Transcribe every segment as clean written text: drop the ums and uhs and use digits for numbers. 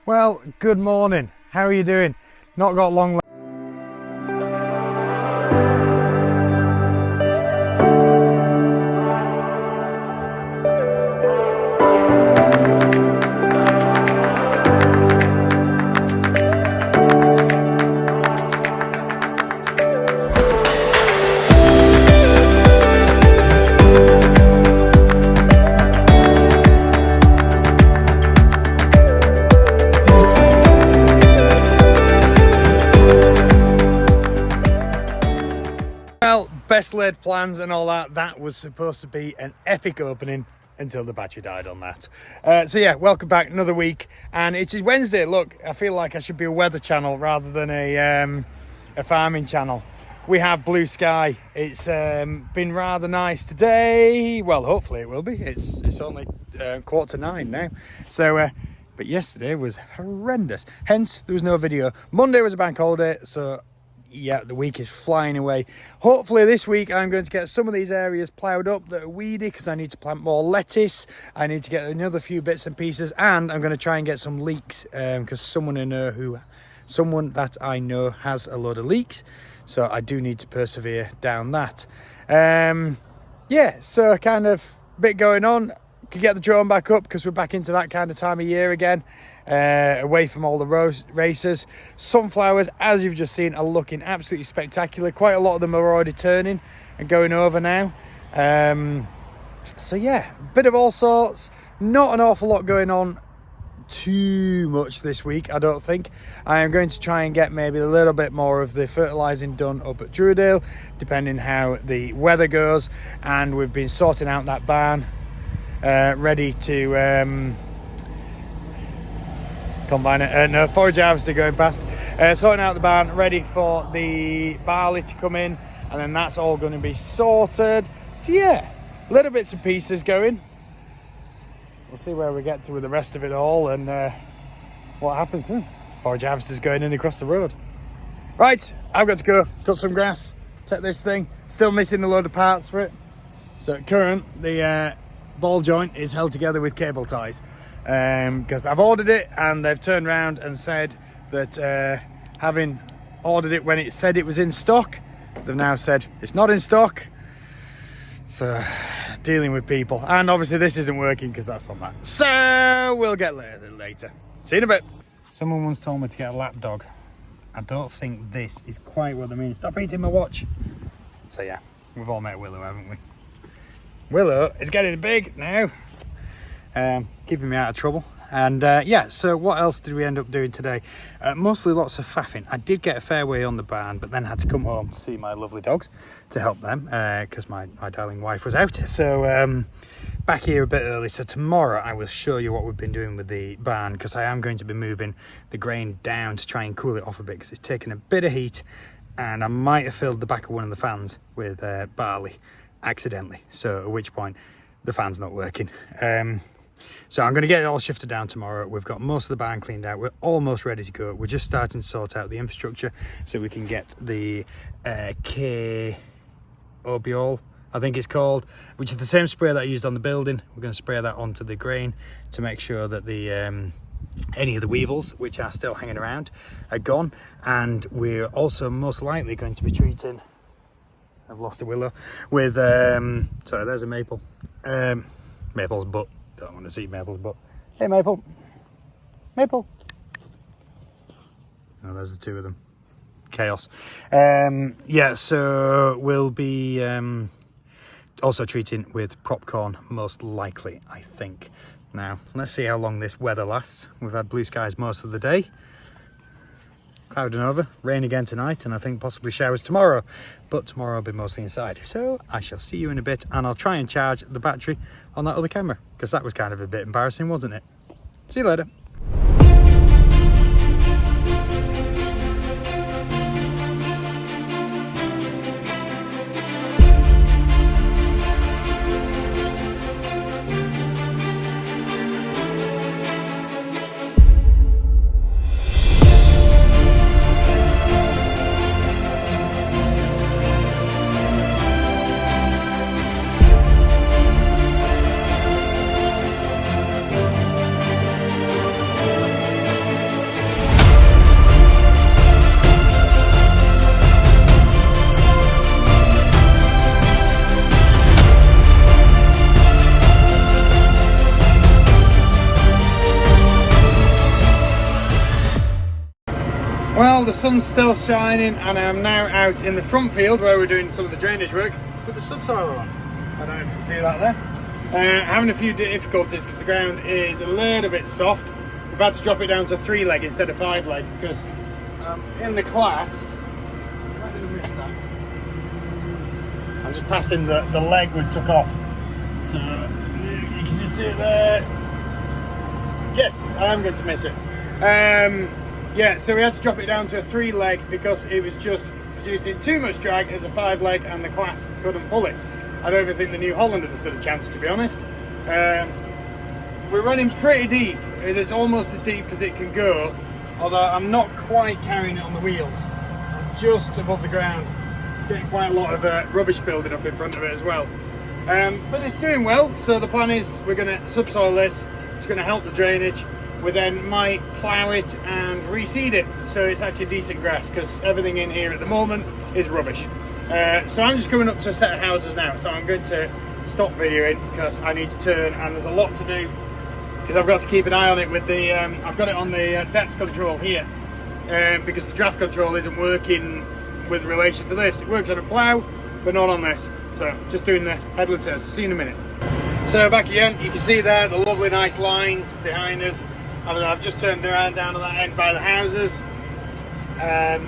Well, good morning. How are you doing? Not got long left. Well, best laid plans and all that. That was supposed to be an epic opening until the battery died on that. So yeah, welcome back, another week. And it is Wednesday. Look, I feel like I should be a weather channel rather than a farming channel. We have blue sky. It's been rather nice today. Well, hopefully it will be. It's only 8:45 now. So, but yesterday was horrendous. Hence, there was no video. Monday was a bank holiday, so yeah, the week is flying away. Hopefully this week I'm going to get some of these areas ploughed up that are weedy because I need to plant more lettuce. I need to get another few bits and pieces, and I'm going to try and get some leeks because someone that I know has a load of leeks, so I do need to persevere down that. Yeah, so kind of bit going on. Could get the drone back up because we're back into that kind of time of year again. Away from all the races. Sunflowers, as you've just seen, are looking absolutely spectacular. Quite a lot of them are already turning and going over now. So yeah, bit of all sorts. Not an awful lot going on too much this week, I don't think. I am going to try and get maybe a little bit more of the fertilising done up at Drewdale, depending how the weather goes. And we've been sorting out that barn, ready to combine it. No, forage harvester going past. Sorting out the barn, ready for the barley to come in, and then that's all going to be sorted. So yeah, little bits and pieces going. We'll see where we get to with the rest of it all and what happens. Forage harvester's going in across the road. Right, I've got to go cut some grass, take this thing. Still missing a load of parts for it. So at current, the ball joint is held together with cable ties. Because I've ordered it and they've turned around and said that having ordered it when it said it was in stock, they've now said it's not in stock. So dealing with people, and obviously this isn't working because that's on that, so we'll get later. See you in a bit. Someone once told me to get a lap dog. I don't think this is quite what I mean. Stop eating my watch. So yeah, we've all met Willow, haven't we? Willow is getting big now. Keeping me out of trouble. And yeah, so what else did we end up doing today? Mostly lots of faffing. I did get a fair way on the barn, but then had to come home to see my lovely dogs to help them because my darling wife was out. So back here a bit early. So tomorrow I will show you what we've been doing with the barn, because I am going to be moving the grain down to try and cool it off a bit because it's taken a bit of heat, and I might have filled the back of one of the fans with barley accidentally. So at which point the fan's not working. So I'm going to get it all shifted down tomorrow. We've got most of the barn cleaned out. We're almost ready to go. We're just starting to sort out the infrastructure so we can get the K-Obiol, I think it's called, which is the same spray that I used on the building. We're going to spray that onto the grain to make sure that the any of the weevils, which are still hanging around, are gone. And we're also most likely going to be treating, I've lost a willow, with, sorry, there's a maple. Maple's butt. Don't want to see Maple's butt. Hey, Maple. Maple. Oh, there's the two of them. Chaos. Yeah, so we'll be also treating with prop corn, most likely, I think. Now, let's see how long this weather lasts. We've had blue skies most of the day. Clouding over, rain again tonight, and I think possibly showers tomorrow. But tomorrow I'll be mostly inside. So I shall see you in a bit, and I'll try and charge the battery on that other camera, because that was kind of a bit embarrassing, wasn't it? See you later. Well, the sun's still shining and I'm now out in the front field where we're doing some of the drainage work with the subsoiler on. I don't know if you can see that there. Having a few difficulties because the ground is a little bit soft. We've had to drop it down to 3 leg instead of 5 leg because in the class, I did I miss that? I'm just passing the leg we took off. So you can just see it there. Yes, I am going to miss it. Yeah, so we had to drop it down to a 3 leg because it was just producing too much drag as a 5 leg and the class couldn't pull it. I don't even think the New Holland has stood a chance, to be honest. We're running pretty deep. It is almost as deep as it can go, although I'm not quite carrying it on the wheels. I'm just above the ground, getting quite a lot of rubbish building up in front of it as well. But it's doing well, so the plan is we're going to subsoil this. It's going to help the drainage. We then might plough it and reseed it so it's actually decent grass, because everything in here at the moment is rubbish. So I'm just coming up to a set of houses now, so I'm going to stop videoing because I need to turn and there's a lot to do because I've got to keep an eye on it with the I've got it on the depth control here because the draft control isn't working with relation to this. It works on a plough but not on this, so just doing the headland test. See you in a minute. So back again, you can see there the lovely nice lines behind us. I've just turned around down at that end by the houses. Hang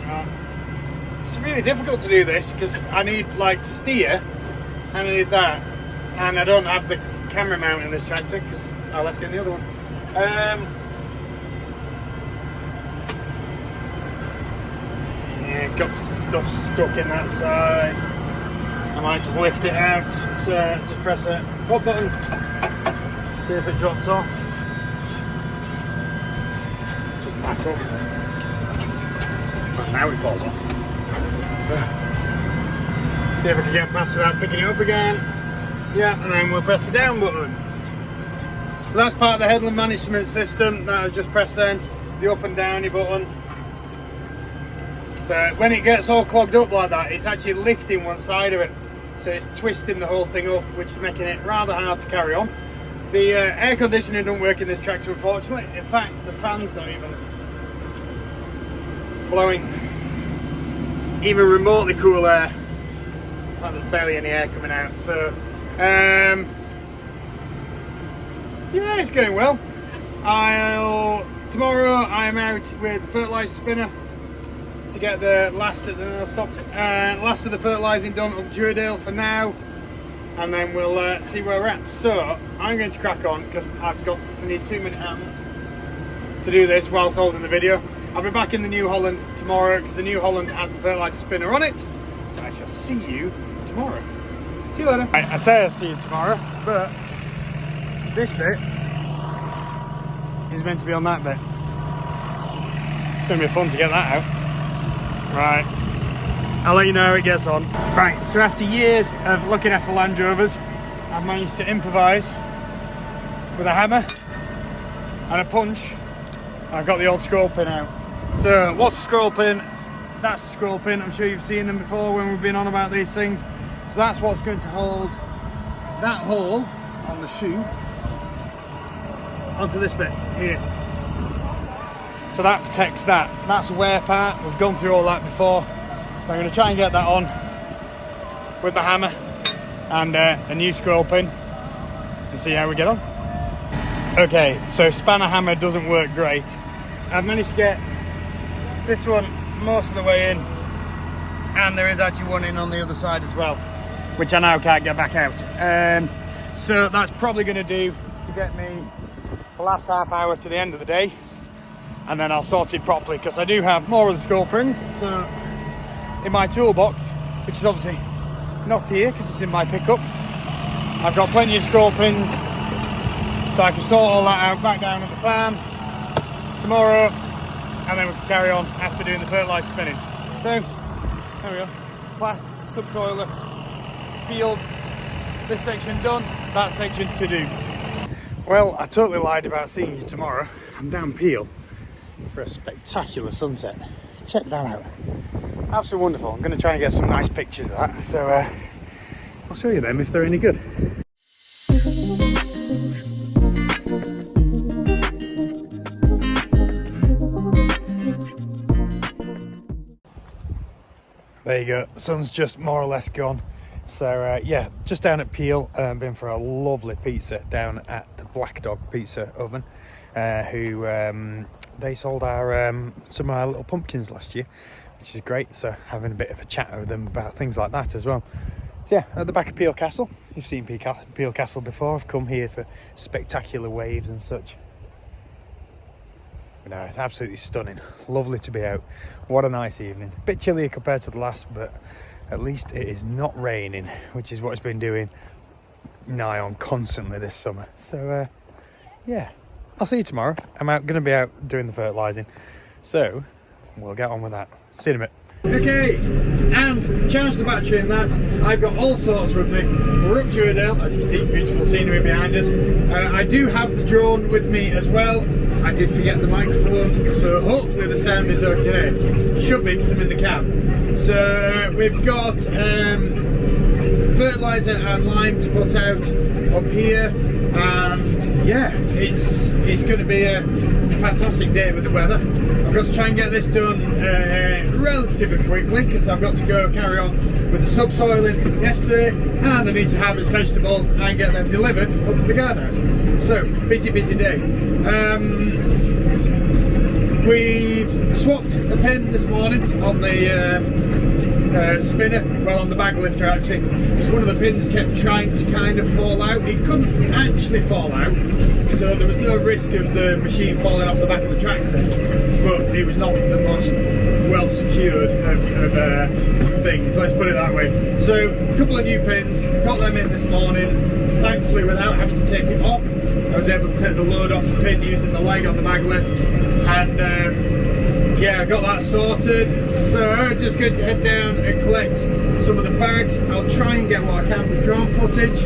on. It's really difficult to do this because I need like to steer and I need that, and I don't have the camera mount in this tractor because I left it in the other one. Yeah, got stuff stuck in that side. I might just lift it out, so just press a up button, see if it drops off. Just back up. Well, now it falls off. See if I can get past without picking it up again. Yeah, and then we'll press the down button. So that's part of the headland management system that I've just pressed then, the up and down button. So when it gets all clogged up like that, it's actually lifting one side of it. So it's twisting the whole thing up, which is making it rather hard to carry on. The air conditioning don't work in this tractor, unfortunately. In fact, the fan's not even blowing even remotely cool air. In fact, there's barely any air coming out. So, yeah, it's going well. Tomorrow I'm out with the fertiliser spinner to get the last of the fertilising done up Duradale for now, and then we'll see where we're at. So I'm going to crack on because I need 2 minute hands to do this whilst holding the video. I'll be back in the New Holland tomorrow because the New Holland has the fertiliser spinner on it. So I shall see you tomorrow. See you later. I say I'll see you tomorrow, but this bit is meant to be on that bit. It's going to be fun to get that out. Right, I'll let you know how it gets on. Right, so after years of looking after Land Rovers, I've managed to improvise with a hammer and a punch. I've got the old scroll pin out. So what's a scroll pin? That's a scroll pin. I'm sure you've seen them before when we've been on about these things. So that's what's going to hold that hole on the shoe onto this bit here. So that protects that. That's a wear part. We've gone through all that before. So I'm going to try and get that on with the hammer and a new scroll pin and see how we get on. Okay, so spanner hammer doesn't work great. I've managed to get this one most of the way in, and there is actually one in on the other side as well, which I now can't get back out. So that's probably going to do to get me the last half hour to the end of the day, and then I'll sort it properly because I do have more of the scroll pins so in my toolbox, which is obviously not here because it's in my pickup. I've got plenty of scroll pins so I can sort all that out back down at the farm tomorrow, and then we can carry on after doing the fertiliser spinning. So there we go, class, subsoiler, field, this section done, that section to do. Well, I totally lied about seeing you tomorrow. I'm down Peel for a spectacular sunset. Check that out. Absolutely wonderful. I'm going to try and get some nice pictures of that. So I'll show you them if they're any good. There you go, the sun's just more or less gone. So yeah, just down at Peel, been for a lovely pizza down at the Black Dog Pizza Oven, who they sold our some of our little pumpkins last year, which is great. So having a bit of a chat with them about things like that as well. So yeah, at the back of Peel Castle. You've seen Peel Castle before. I've come here for spectacular waves and such. But no, it's absolutely stunning. Lovely to be out. What a nice evening. A bit chillier compared to the last, but at least it is not raining, which is what it's been doing nigh on constantly this summer. So yeah, I'll see you tomorrow. I'm going to be out doing the fertilising, so we'll get on with that. See you in a bit. Okay, and charge the battery in that. I've got all sorts with me. We're up Duredale, as you see, beautiful scenery behind us. I do have the drone with me as well. I did forget the microphone, so hopefully the sound is okay. Should be, because I'm in the cab. So we've got fertiliser and lime to put out up here, and yeah, it's going to be a fantastic day with the weather. I've got to try and get this done relatively quickly, because I've got to go carry on with the subsoiling yesterday, and I need to harvest vegetables and get them delivered up to the gardenhouse. So busy day. We've swapped a pin this morning on the spinner, well, on the bag lifter actually, because one of the pins kept trying to kind of fall out. It couldn't actually fall out, so there was no risk of the machine falling off the back of the tractor, but it was not the most well secured of things, let's put it that way. So a couple of new pins, got them in this morning, thankfully without having to take it off. I was able to take the load off the pin using the leg on the mag lift, and yeah, I got that sorted. So I'm just going to head down and collect some of the bags. I'll try and get what I can with drone footage.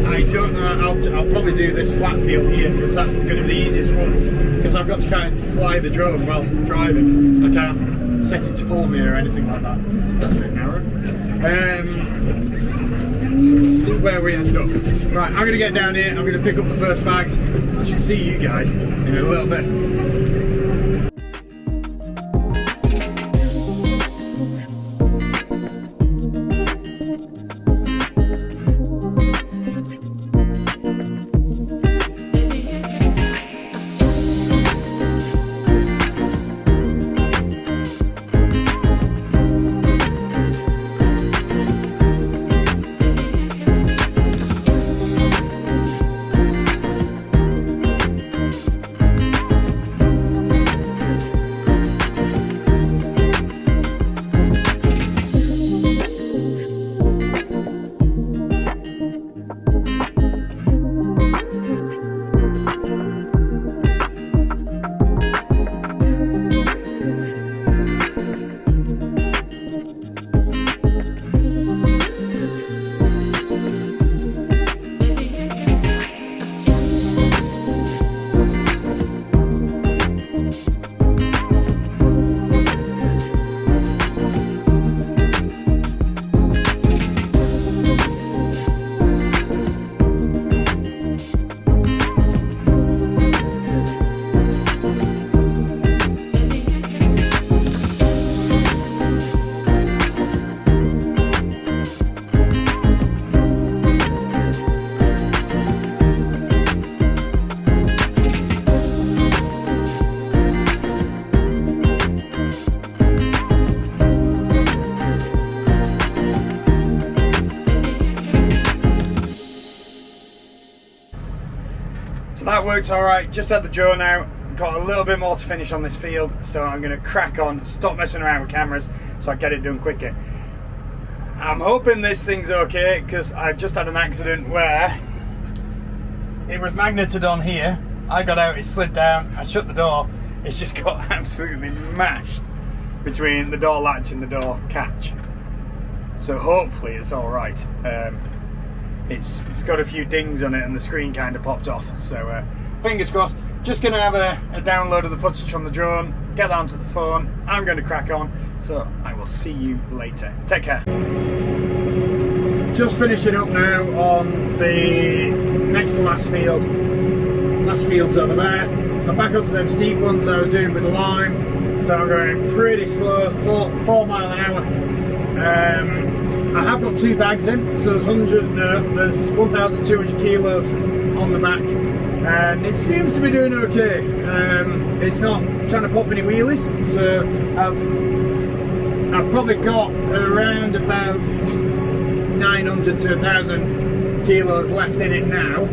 I don't know, I'll probably do this flat field here, because that's going to be the easiest one, because I've got to kind of fly the drone whilst I'm driving. I can't set it to follow me or anything like that. That's a bit narrow. So we'll see where we end up. Right, I'm going to get down here, I'm going to pick up the first bag. I should see you guys in a little bit. That worked alright, just had the drone out, got a little bit more to finish on this field, so I'm going to crack on, stop messing around with cameras so I get it done quicker. I'm hoping this thing's okay, because I just had an accident where it was magneted on here, I got out, it slid down, I shut the door, it's just got absolutely mashed between the door latch and the door catch. So hopefully it's alright. It's got a few dings on it and the screen kind of popped off, so fingers crossed. Just going to have a download of the footage from the drone, get that onto the phone. I'm going to crack on, so I will see you later. Take care. Just finishing up now on the next to last field. Last field's over there. I'm back onto them steep ones I was doing with the lime, So I'm going pretty slow, 4 mile an hour. I have got 2 bags in, so there's 1,200 kilos on the back, and it seems to be doing okay. It's not trying to pop any wheelies, so I've probably got around about 900 to 1,000 kilos left in it now,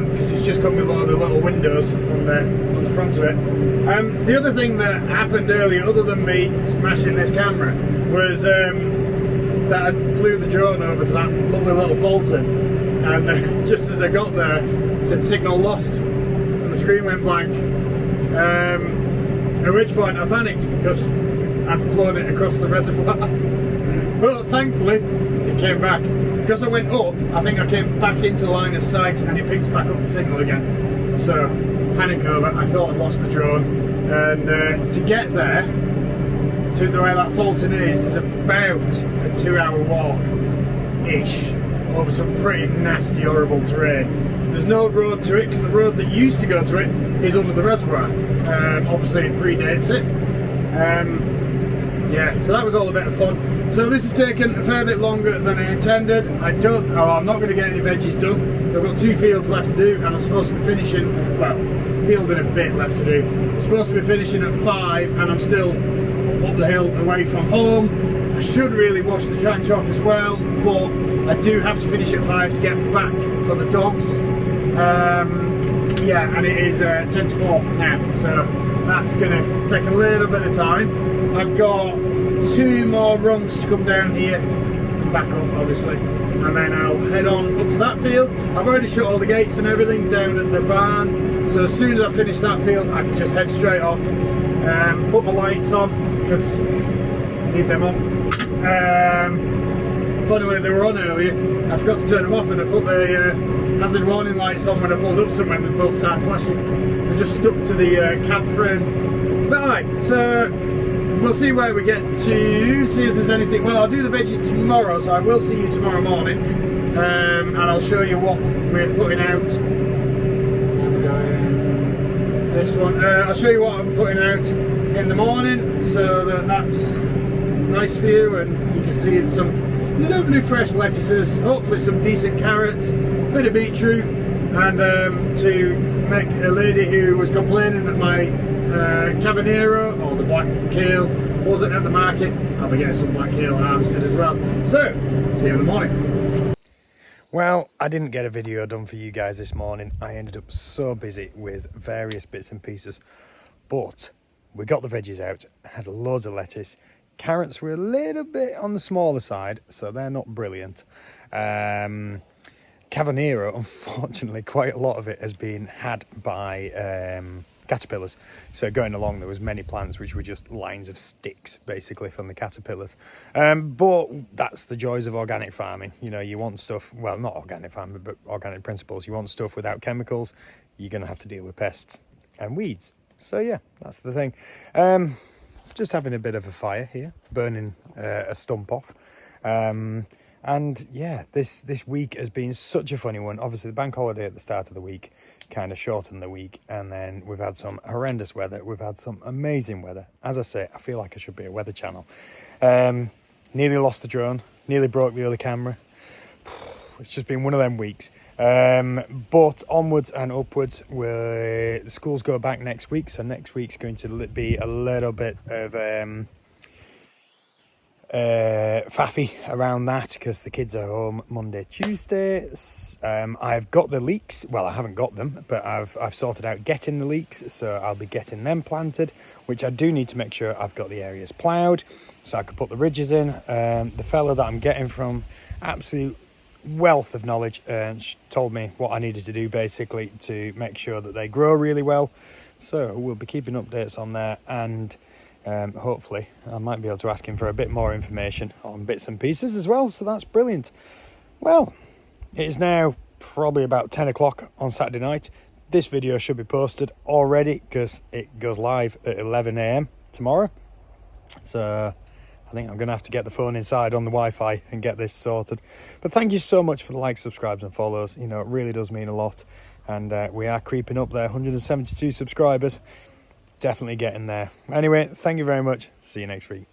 because it's just come below the little windows on the front of it. The other thing that happened earlier, other than me smashing this camera, was that I flew the drone over to that lovely little Fulton, and just as I got there, it said signal lost, and the screen went blank. At which point I panicked because I'd flown it across the reservoir. But thankfully it came back. Because I went up, I think I came back into line of sight and it picked back up the signal again. So, panic over, I thought I'd lost the drone. And to get there, to the way that Fulton is about a 2-hour walk-ish over some pretty nasty, horrible terrain. There's no road to it, because the road that used to go to it is under the reservoir. Obviously it predates it. Yeah, so that was all a bit of fun. So this has taken a fair bit longer than I intended. I'm not going to get any veggies done. So I've got 2 fields left to do, and I'm supposed to be finishing, well, field and a bit left to do. I'm supposed to be finishing at 5, and I'm still up the hill away from home. I should really wash the tractor off as well, but I do have to finish at 5 to get back for the dogs. Yeah, and it is 10 to 4 now, so that's going to take a little bit of time. I've got 2 more rungs to come down here and back up, obviously, and then I'll head on up to that field. I've already shut all the gates and everything down at the barn, so as soon as I finish that field I can just head straight off, put my lights on because I need them on. Funnily, they were on earlier. I forgot to turn them off, and I put the hazard warning lights on when I pulled up somewhere, and they both started flashing. They just stuck to the cab frame. But alright, so we'll see where we get to, see if there's anything. Well, I'll do the veggies tomorrow, so I will see you tomorrow morning, and I'll show you what we're putting out. This one. I'll show you what I'm putting out in the morning, so that's nice for you, and you can see some lovely fresh lettuces, hopefully some decent carrots, a bit of beetroot, and to make a lady who was complaining that my Cabanero, or the black kale, wasn't at the market, I'll be getting some black kale harvested as well. So, see you in the morning. Well, I didn't get a video done for you guys this morning. I ended up so busy with various bits and pieces, but we got the veggies out, had loads of lettuce. Carrots were a little bit on the smaller side, so they're not brilliant. Cabanero, unfortunately, quite a lot of it has been had by caterpillars. So going along, there was many plants which were just lines of sticks, basically, from the caterpillars. But that's the joys of organic farming. You know, you want stuff, well, not organic farming, but organic principles. You want stuff without chemicals. You're going to have to deal with pests and weeds. So yeah, that's the thing. Just having a bit of a fire here, burning a stump off. And yeah, this week has been such a funny one. Obviously, the bank holiday at the start of the week kind of shortened the week, and then we've had some horrendous weather. We've had some amazing weather. As I say, I feel like I should be a weather channel. Nearly lost the drone, nearly broke the other camera. It's just been one of them weeks. But onwards and upwards. The schools go back next week, so next week's going to be a little bit of faffy around that, because the kids are home Monday, Tuesday. I've got the leeks. Well, I haven't got them, but I've sorted out getting the leeks, so I'll be getting them planted, which I do need to make sure I've got the areas ploughed so I can put the ridges in. The fella that I'm getting from, absolute wealth of knowledge, and she told me what I needed to do basically to make sure that they grow really well. So we'll be keeping updates on there, and hopefully I might be able to ask him for a bit more information on bits and pieces as well. So that's brilliant. Well, it is now probably about 10 o'clock on Saturday night. This video should be posted already because it goes live at 11 a.m. tomorrow. So I think I'm going to have to get the phone inside on the Wi-Fi and get this sorted. But thank you so much for the likes, subscribes and follows. You know, it really does mean a lot. And we are creeping up there, 172 subscribers. definitely getting there. Anyway, thank you very much. See you next week.